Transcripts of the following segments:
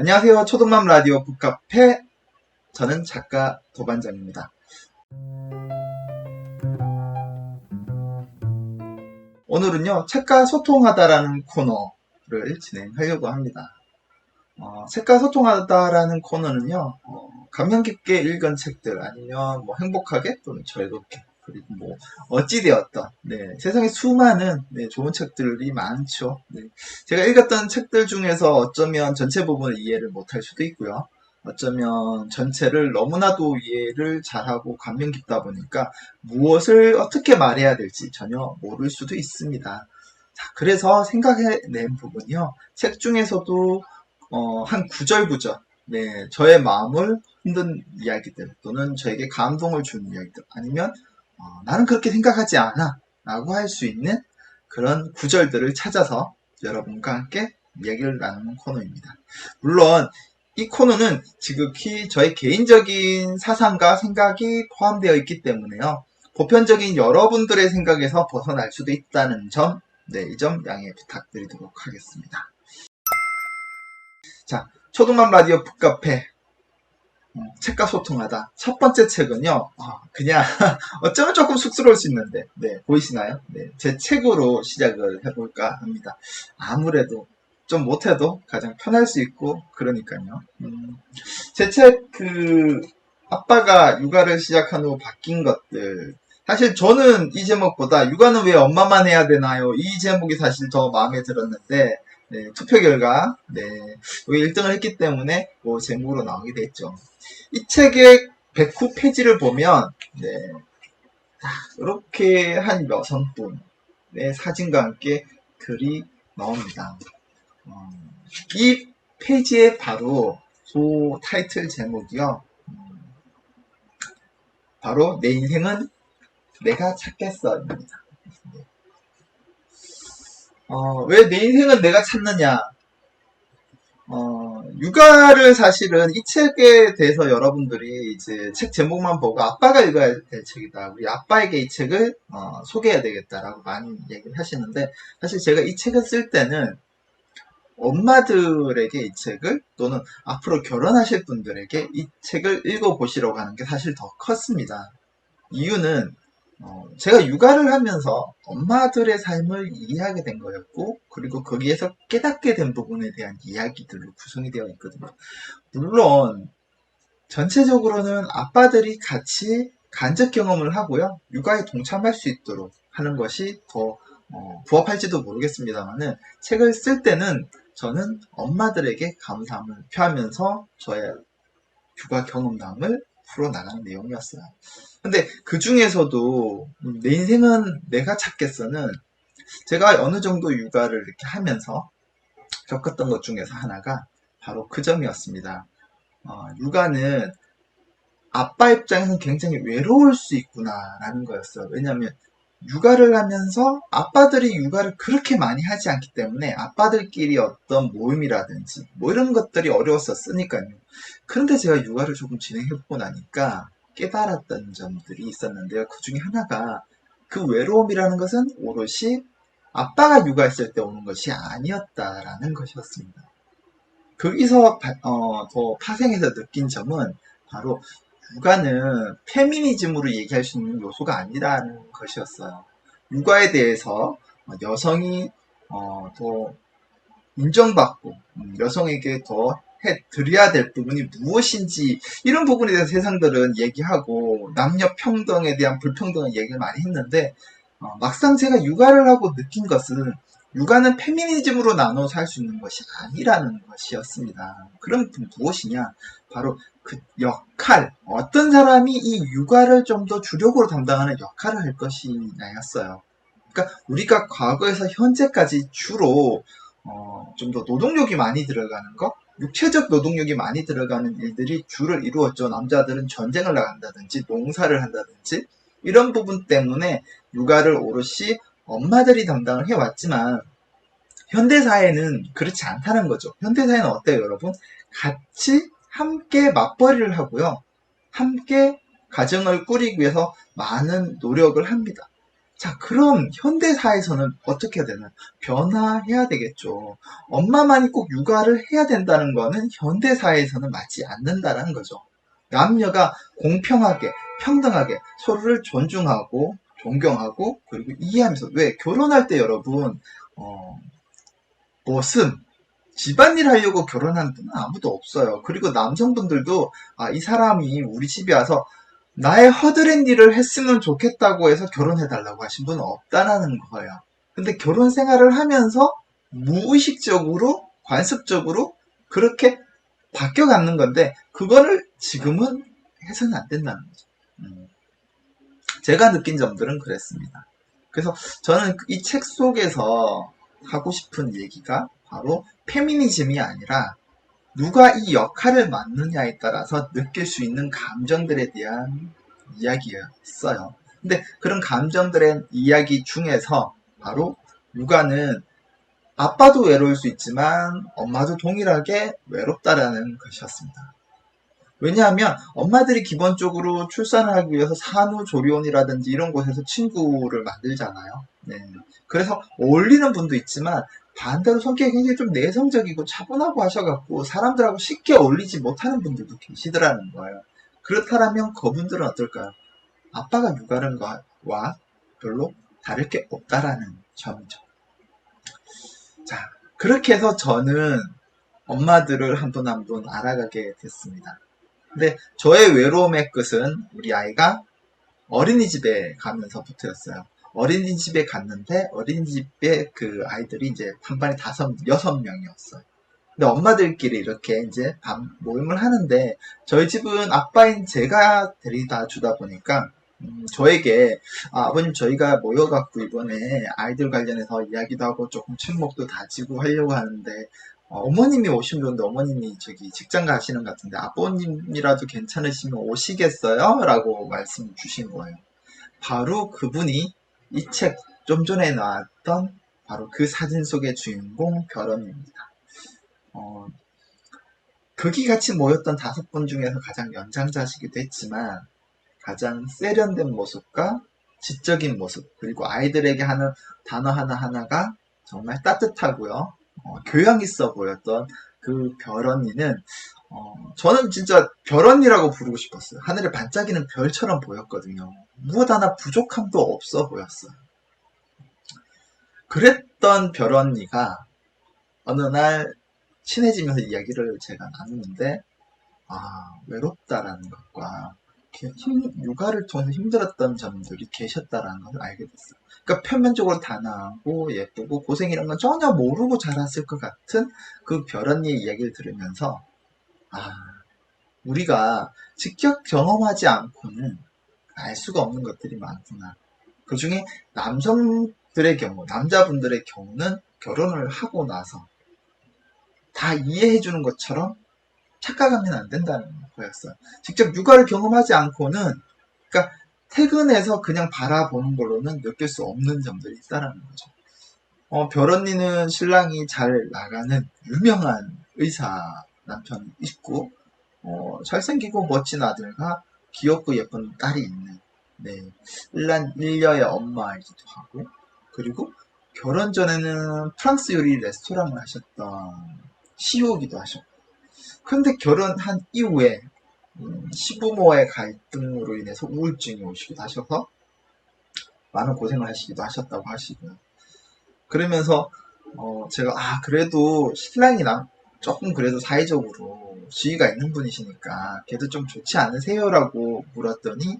안녕하세요. 초등맘 라디오 북카페. 저는 작가 도반장입니다. 오늘은요, 책과 소통하다라는 코너를 진행하려고 합니다. 책과 소통하다라는 코너는요, 감명 깊게 읽은 책들, 아니면 뭐 행복하게 또는 즐겁게, 그리고 뭐 어찌되었던, 세상에 수많은 좋은 책들이 많죠. 제가 읽었던 책들 중에서 어쩌면 전체 부분을 이해를 못할 수도 있고요. 어쩌면 전체를 너무나도 이해를 잘하고 감명 깊다 보니까 무엇을 어떻게 말해야 될지 전혀 모를 수도 있습니다. 자, 그래서 생각해낸 부분이요. 책 중에서도 한 구절구절, 저의 마음을 흔든 이야기들, 또는 저에게 감동을 주는 이야기들, 아니면 나는 그렇게 생각하지 않아 라고 할 수 있는 그런 구절들을 찾아서 여러분과 함께 이야기를 나누는 코너입니다. 물론 이 코너는 지극히 저의 개인적인 사상과 생각이 포함되어 있기 때문에요. 보편적인 여러분들의 생각에서 벗어날 수도 있다는 점, 이 점 양해 부탁드리도록 하겠습니다. 자, 초등맘 라디오 북카페 책과 소통하다. 첫 번째 책은요, 그냥 어쩌면 조금 쑥스러울 수 있는데, 보이시나요? 제 책으로 시작을 해볼까 합니다. 아무래도 좀 못해도 가장 편할 수 있고, 그러니까요. 제 책, 아빠가 육아를 시작한 후 바뀐 것들. 사실 저는 이 제목보다 육아는 왜 엄마만 해야 되나요? 이 제목이 사실 더 마음에 들었는데, 투표 결과, 여기 1등을 했기 때문에, 제목으로 나오게 됐죠. 이 책의 109페이지를 보면, 이렇게 한 여성분의 사진과 함께 글이 나옵니다. 이 페이지에 바로 그 타이틀 제목이요. 바로 내 인생은 내가 찾겠어입니다. 왜 내 인생은 내가 찾느냐? 육아를 사실은 이 책에 대해서 여러분들이 이제 책 제목만 보고 아빠가 읽어야 될 책이다. 우리 아빠에게 이 책을 소개해야 되겠다라고 많이 얘기를 하시는데, 사실 제가 이 책을 쓸 때는 엄마들에게 이 책을, 또는 앞으로 결혼하실 분들에게 이 책을 읽어보시라고 하는 게 사실 더 컸습니다. 이유는 제가 육아를 하면서 엄마들의 삶을 이해하게 된 거였고, 그리고 거기에서 깨닫게 된 부분에 대한 이야기들로 구성이 되어 있거든요. 물론 전체적으로는 아빠들이 같이 간접 경험을 하고요, 육아에 동참할 수 있도록 하는 것이 더 부합할지도 모르겠습니다만은, 책을 쓸 때는 저는 엄마들에게 감사함을 표하면서 저의 육아 경험담을 풀어나가는 내용이었어요. 근데 그 중에서도 내 인생은 내가 찾겠어는, 제가 어느 정도 육아를 이렇게 하면서 겪었던 것 중에서 하나가 바로 그 점이었습니다. 육아는 아빠 입장에서는 굉장히 외로울 수 있구나라는 거였어요. 왜냐하면 육아를 하면서 아빠들이 육아를 그렇게 많이 하지 않기 때문에 아빠들끼리 어떤 모임이라든지 뭐 이런 것들이 어려웠었으니까요. 그런데 제가 육아를 조금 진행해보고 나니까 깨달았던 점들이 있었는데요. 그 중에 하나가, 그 외로움이라는 것은 오롯이 아빠가 육아했을 때 오는 것이 아니었다라는 것이었습니다. 거기서 더 파생해서 느낀 점은 바로 육아는 페미니즘으로 얘기할 수 있는 요소가 아니라는 것이었어요. 육아에 대해서 여성이 더 인정받고, 여성에게 더 해드려야 될 부분이 무엇인지, 이런 부분에 대해서 세상들은 얘기하고 남녀 평등에 대한 불평등을 얘기를 많이 했는데, 막상 제가 육아를 하고 느낀 것은 육아는 페미니즘으로 나눠서 할 수 있는 것이 아니라는 것이었습니다. 그럼 무엇이냐? 바로 그 역할, 어떤 사람이 이 육아를 좀 더 주력으로 담당하는 역할을 할 것이냐였어요. 그러니까 우리가 과거에서 현재까지 주로 좀 더 노동력이 많이 들어가는 것, 육체적 노동력이 많이 들어가는 일들이 주를 이루었죠. 남자들은 전쟁을 나간다든지 농사를 한다든지 이런 부분 때문에 육아를 오롯이 엄마들이 담당을 해왔지만, 현대사회는 그렇지 않다는 거죠. 현대사회는 어때요, 여러분? 같이 함께 맞벌이를 하고요, 함께 가정을 꾸리기 위해서 많은 노력을 합니다. 자, 그럼 현대사에서는 어떻게 해야 되나? 변화해야 되겠죠. 엄마만이 꼭 육아를 해야 된다는 거는 현대사에서는 맞지 않는다는 거죠. 남녀가 공평하게, 평등하게 서로를 존중하고, 존경하고, 그리고 이해하면서, 왜? 결혼할 때 여러분, 어, 무슨, 집안일 하려고 결혼하는 분은 아무도 없어요. 그리고 남성분들도, 아, 이 사람이 우리 집에 와서 나의 허드렛 일을 했으면 좋겠다고 해서 결혼해달라고 하신 분은 없다라는 거예요. 근데 결혼 생활을 하면서 무의식적으로, 관습적으로 그렇게 바뀌어가는 건데, 그거를 지금은 해서는 안 된다는 거죠. 제가 느낀 점들은 그랬습니다. 그래서 저는 이 책 속에서 하고 싶은 얘기가 바로 페미니즘이 아니라 누가 이 역할을 맡느냐에 따라서 느낄 수 있는 감정들에 대한 이야기였어요. 근데 그런 감정들의 이야기 중에서 바로 육아는 아빠도 외로울 수 있지만 엄마도 동일하게 외롭다라는 것이었습니다. 왜냐하면 엄마들이 기본적으로 출산을 하기 위해서 산후조리원이라든지 이런 곳에서 친구를 만들잖아요. 네. 그래서 어울리는 분도 있지만 반대로 성격이 굉장히 좀 내성적이고 차분하고 하셔갖고 사람들하고 쉽게 어울리지 못하는 분들도 계시더라는 거예요. 그렇다면 그분들은 어떨까요? 아빠가 육아하는 것과 별로 다를 게 없다라는 점이죠. 자, 그렇게 해서 저는 엄마들을 한 분 한 분 알아가게 됐습니다. 근데 저의 외로움의 끝은 우리 아이가 어린이집에 가면서부터였어요. 어린이집에 갔는데 어린이집에 그 아이들이 이제 한 반에 여섯 명이었어요. 근데 엄마들끼리 이렇게 이제 밤 모임을 하는데 저희 집은 아빠인 제가 데리다 주다 보니까 저에게 아버님 저희가 모여갖고 이번에 아이들 관련해서 이야기도 하고 조금 친목도 다지고 하려고 하는데 어머님이 오시면 좋은데 어머님이 저기 직장 가시는 것 같은데 아버님이라도 괜찮으시면 오시겠어요? 라고 말씀 주신 거예요. 바로 그분이 이 책 좀 전에 나왔던 바로 그 사진 속의 주인공 별언입니다. 극이 같이 모였던 5분 중에서 가장 연장자시기도 했지만 가장 세련된 모습과 지적인 모습 그리고 아이들에게 하는 단어 하나하나가 정말 따뜻하고요. 교양 있어 보였던 그 별언니는 저는 진짜 별언니라고 부르고 싶었어요. 하늘에 반짝이는 별처럼 보였거든요. 무엇 하나 부족함도 없어 보였어요. 그랬던 별언니가 어느 날 친해지면서 이야기를 제가 나누는데 외롭다라는 것과 육아를 통해서 힘들었던 점들이 계셨다라는 것을 알게 됐어요. 그러니까 표면적으로 단아하고 예쁘고 고생 이런 건 전혀 모르고 자랐을 것 같은 그 별언니의 이야기를 들으면서 우리가 직접 경험하지 않고는 알 수가 없는 것들이 많구나. 그 중에 남성들의 경우, 남자분들의 경우는 결혼을 하고 나서 다 이해해주는 것처럼 착각하면 안 된다는 거였어요. 직접 육아를 경험하지 않고는, 그러니까 퇴근해서 그냥 바라보는 걸로는 느낄 수 없는 점들이 있다는 거죠. 별언니는 신랑이 잘 나가는 유명한 의사 남편이 있고, 잘생기고 멋진 아들과 귀엽고 예쁜 딸이 있는, 네, 일녀의 엄마이기도 하고, 그리고 결혼 전에는 프랑스 요리 레스토랑을 하셨던 CEO이기도 하셨고, 근데 결혼한 이후에 시부모의 갈등으로 인해서 우울증이 오시기도 하셔서 많은 고생을 하시기도 하셨다고 하시고요. 그러면서 제가 그래도 신랑이 조금 그래도 사회적으로 지위가 있는 분이시니까 걔도 좀 좋지 않으세요라고 물었더니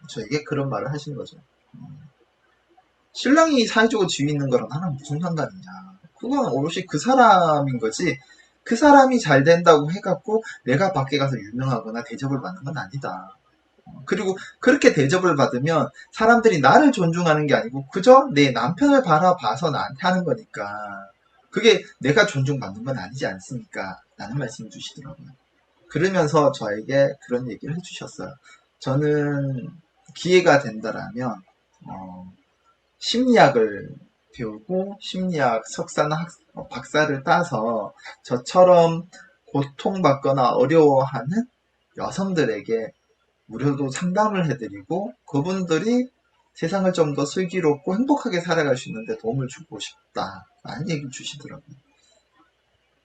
저에게 그런 말을 하신 거죠. 신랑이 사회적으로 지위 있는 거랑 나랑 무슨 상관이냐. 그건 오롯이 그 사람인 거지. 그 사람이 잘 된다고 해갖고 내가 밖에 가서 유명하거나 대접을 받는 건 아니다. 그리고 그렇게 대접을 받으면 사람들이 나를 존중하는 게 아니고 그저 내 남편을 바라봐서 나한테 하는 거니까 그게 내가 존중받는 건 아니지 않습니까? 라는 말씀을 주시더라고요. 그러면서 저에게 그런 얘기를 해주셨어요. 저는 기회가 된다라면 심리학을 배우고 심리학 석사나 박사를 따서 저처럼 고통받거나 어려워하는 여성들에게 무료로 상담을 해드리고 그분들이 세상을 좀 더 슬기롭고 행복하게 살아갈 수 있는데 도움을 주고 싶다 라는 얘기를 주시더라고요.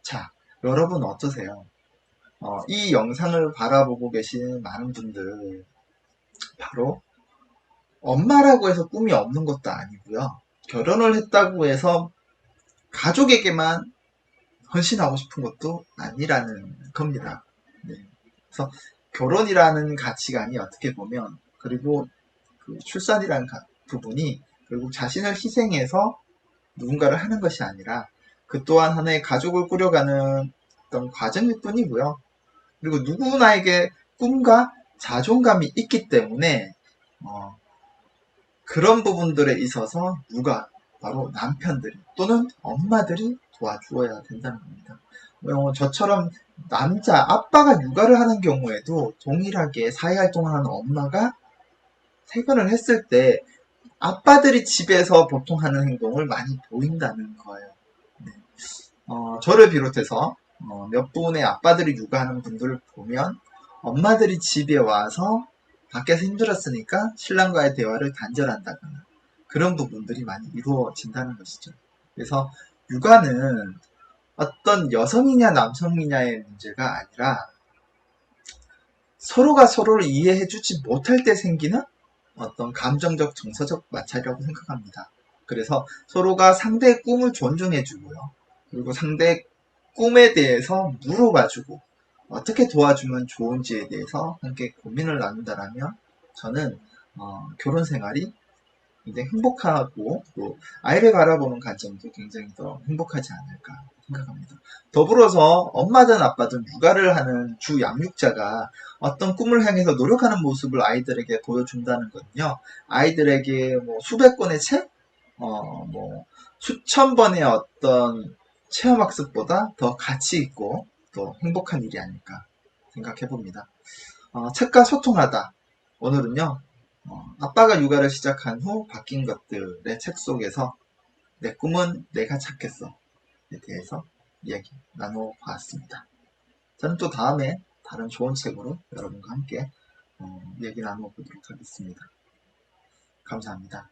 자, 여러분 어떠세요? 이 영상을 바라보고 계신 많은 분들 바로 엄마라고 해서 꿈이 없는 것도 아니고요. 결혼을 했다고 해서 가족에게만 헌신하고 싶은 것도 아니라는 겁니다. 네. 그래서 결혼이라는 가치관이 어떻게 보면 그리고 그 출산이라는 부분이 결국 자신을 희생해서 누군가를 하는 것이 아니라 그 또한 하나의 가족을 꾸려가는 어떤 과정일 뿐이고요. 그리고 누구나에게 꿈과 자존감이 있기 때문에 그런 부분들에 있어서 바로 남편들이 또는 엄마들이 도와주어야 된다는 겁니다. 저처럼 아빠가 육아를 하는 경우에도 동일하게 사회활동을 하는 엄마가 퇴근을 했을 때 아빠들이 집에서 보통 하는 행동을 많이 보인다는 거예요. 네. 저를 비롯해서 몇 분의 아빠들이 육아하는 분들을 보면 엄마들이 집에 와서 밖에서 힘들었으니까 신랑과의 대화를 단절한다거나 그런 부분들이 많이 이루어진다는 것이죠. 그래서 육아는 어떤 여성이냐 남성이냐의 문제가 아니라 서로가 서로를 이해해주지 못할 때 생기는 어떤 감정적 정서적 마찰이라고 생각합니다. 그래서 서로가 상대의 꿈을 존중해주고요. 그리고 상대의 꿈에 대해서 물어봐주고 어떻게 도와주면 좋은지에 대해서 함께 고민을 나눈다라면 저는 결혼 생활이 굉장히 행복하고 또 아이를 바라보는 관점도 굉장히 더 행복하지 않을까 생각합니다. 더불어서 엄마든 아빠든 육아를 하는 주 양육자가 어떤 꿈을 향해서 노력하는 모습을 아이들에게 보여준다는 건요. 아이들에게 뭐 수백 권의 책, 뭐 수천 번의 어떤 체험학습보다 더 가치 있고 또 행복한 일이 아닐까 생각해 봅니다. 책과 소통하다. 오늘은요, 아빠가 육아를 시작한 후 바뀐 것들의 책 속에서 내 꿈은 내가 찾겠어에 대해서 이야기 나눠보았습니다. 저는 또 다음에 다른 좋은 책으로 여러분과 함께 얘기 나눠보도록 하겠습니다. 감사합니다.